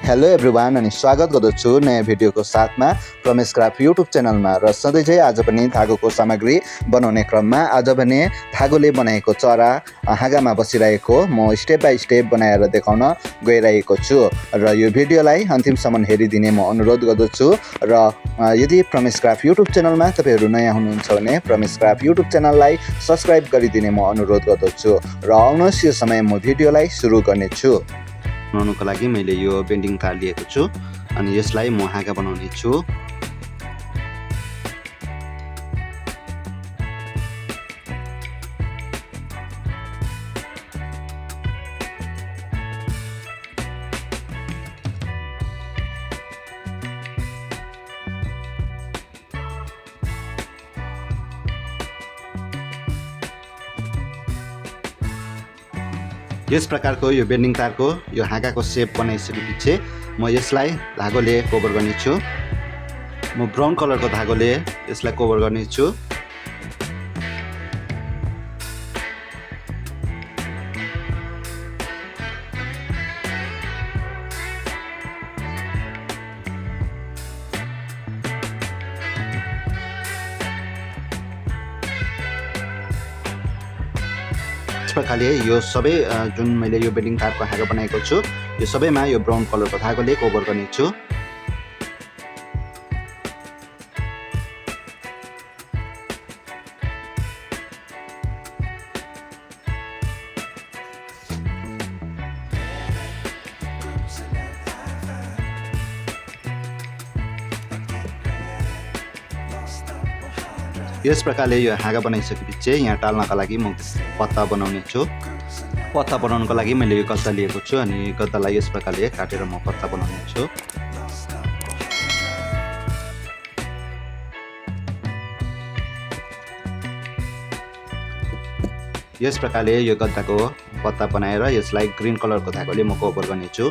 Hello everyone अनि स्वागत गर्दछु नयाँ भिडियोको साथमा प्रमेश क्राफ्ट युट्युब च्यानलमा र सधैँझै आज पनि धागोको सामग्री बनाउने क्रममा आज भने धागोले बनाएको चरा हाँगामा बसिरहेको म स्टेप बाई स्टेप बनाएर देखाउन गइरहेको छु र यो भिडियोलाई अन्तिमसम्म हेरिदिने म अनुरोध गर्दछु र यदि प्रमेश क्राफ्ट युट्युब च्यानलमा तपाईहरु नयाँ हुनुहुन्छ भने प्रमेश क्राफ्ट युट्युब च्यानललाई सब्स्क्राइब गरिदिने म अनुरोध गर्दछु र आउनुहोस् यो समय म भिडियोलाई सुरु गर्नेछु। बनाउनको लागि मैले यो बेन्डिङ तार लिएको छु अनि यसलाई म हाँगा बनाउने छु। यस प्रकारको यो बेन्डिङ तारको यो हाँगाको सेप बनाइसकेपछि म यसलाई धागोले कभर गर्नेछु। म ब्राउन कलरको धागोले यसलाई कभर गर्नेछु। प्रकारले यो सबै जुन मैले यो बेन्डिङ तारको हाँगा बनाएको छु यो सबैमा यो ब्राउन कलरको धागोले कभर गर्नेछु। यस प्रकारले यो हाँगा बनाइसकेपछि यहाँ टाल्नका लागि म पत्ता बनाउने छु। पत्ता बनाउनको लागि मैले यो गद्दा लिएको छु अनि गद्दालाई यस प्रकारले काटेर म पत्ता बनाउने छु। यस प्रकारले यो गद्दाको पत्ता बनाएर यसलाई ग्रीन कलरको धागोले म कभर गर्नेछु।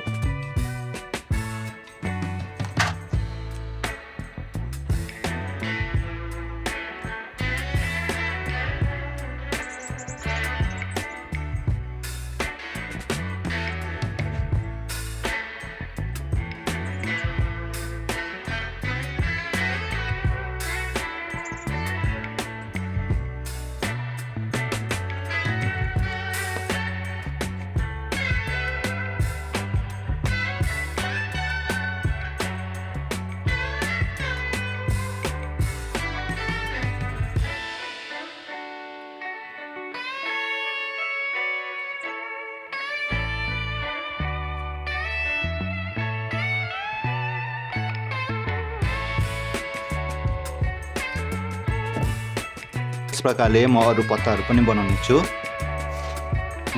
यस प्रकारले म अरू पत्ताहरू पनि बनाउने छु।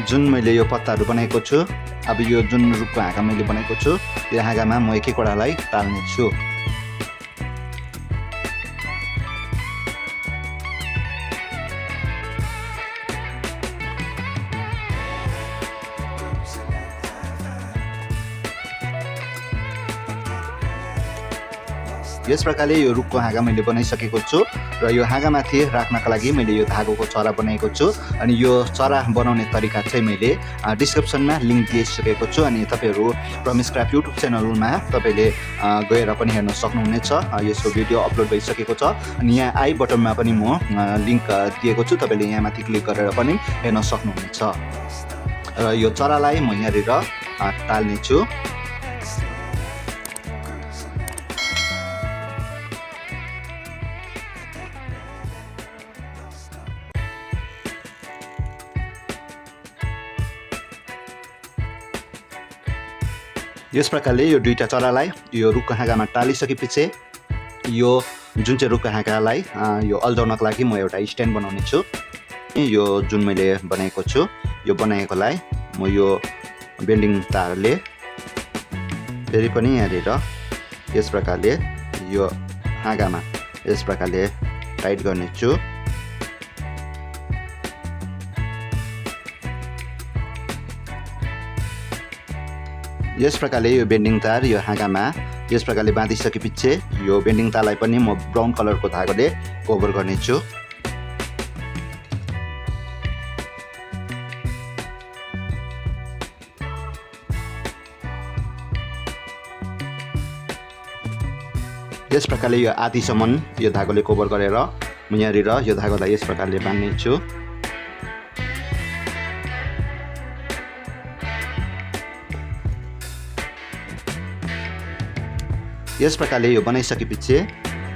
जुन मैले यो पत्ताहरू बनाएको छु अब यो जुन रुखको हाँगा मैले बनाएको छु यो हाँगामा म एक एकवटालाई टाल्ने छु। यस प्रकारले यो रुखको हाँगा मैले बनाइसकेको छु र यो हाँगामाथि राख्नका लागि मैले यो धागोको चरा बनाएको छु अनि यो चरा बनाउने तरिका चाहिँ मैले डिस्क्रिप्सनमा लिङ्क दिइसकेको छु अनि तपाईहरु प्रमेश क्राफ्ट युट्युब च्यानलमा तपाईले गएर पनि हेर्न सक्नुहुनेछ। यसको भिडियो अपलोड भइसकेको छ अनि यहाँ आई बटनमा पनि म लिङ्क दिएको छु, तपाईले यहाँ माथि क्लिक गरेर पनि हेर्न सक्नुहुनेछ। र यो चरालाई म यहाँनिर टाल्ने छु। यस प्रकारले यो दुईटा चरालाई यो रुखको हाँगामा टालिसकेपछि यो जुन चाहिँ रुखको हाँगालाई यो अल्झाउनको लागि म एउटा स्ट्यान्ड बनाउने छु। यो जुन मैले बनाएको छु यो बनाएकोलाई म यो बेन्डिङ तारले फेरि पनि यहाँनिर यस प्रकारले यो हाँगामा यस प्रकारले टाइट गर्ने छु। यस प्रकारले यो बेन्डिङ तार यो हाँगामा यस प्रकारले बाँधिसकेपछि यो बेन्डिङ तारलाई पनि म ब्राउन कलरको धागोले कभर गर्नेछु। यस प्रकारले यो आधीसम्म यो धागोले कभर गरेर म यहाँनिर यो धागोलाई यस प्रकारले बान्ने छु। यस प्रकारले यो बनाइसकेपछि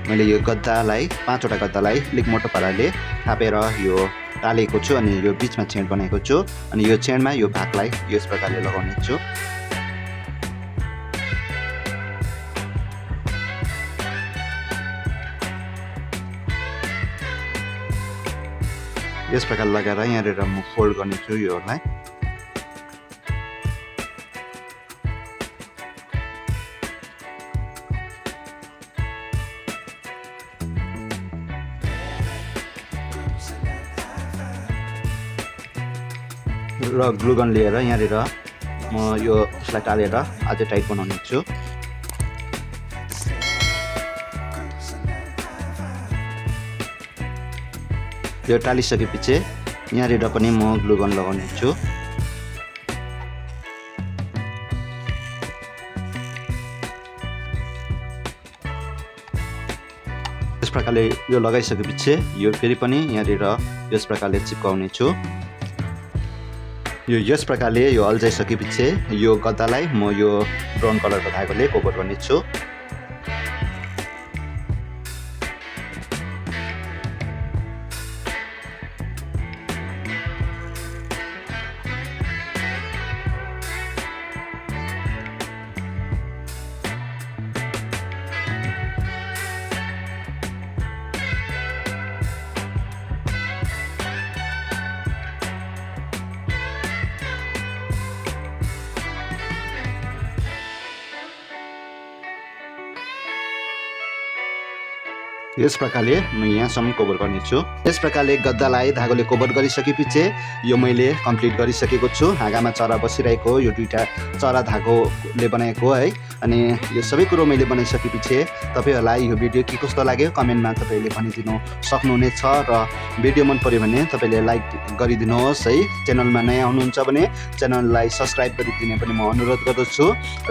मैले यो गद्दालाई 5 वटा गद्दालाई अलिक मोटो पाराले थापेर यो टालेको छु अनि यो बीचमा छेड बनाएको छु अनि यो छेडमा यो भागलाई यस प्रकारले लगाउने छु। यस प्रकार लगाएर यहाँनिर म फोल्ड गर्ने छु योलाई। र ग्लुगन लिएर यहाँनिर म यो यसलाई टालेर अझै टाइट बनाउने छु। यो टालिसकेपछि यहाँनिर पनि म ग्लुगन लगाउने छु। यस प्रकारले यो लगाइसकेपछि यो फेरि पनि यहाँनिर यस प्रकारले चिपकाउने छु। यो यस प्रकारले यो अल्झाइसकेपछि यो गद्दालाई म यो ब्राउन कलरको धागोले कभर गर्ने छु। यस प्रकारले म यहाँसम्म कभर गर्ने छु। यस प्रकारले गद्दालाई धागोले कभर गरिसकेपछि यो मैले कम्प्लिट गरिसकेको छु। हाँगामा चरा बसिरहेको यो दुईटा चरा धागोले बनाएको है। अनि यो सबै कुरो मैले बनाइसकेपछि तपाईहरुलाई यो भिडियो के कस्तो लाग्यो कमेन्टमा तपाईले भनिदिनु सक्नुहुनेछ र भिडियो मन पर्यो भने तपाईले लाइक गरिदिनुहोस् है। च्यानलमा नयाँ हुनुहुन्छ भने च्यानललाई सब्स्क्राइब गरिदिने पनि म अनुरोध गर्दछु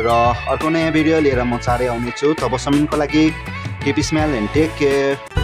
र अर्को नयाँ भिडियो लिएर म चाँडै आउने छु। तबसम्मको लागि keep smile and take care.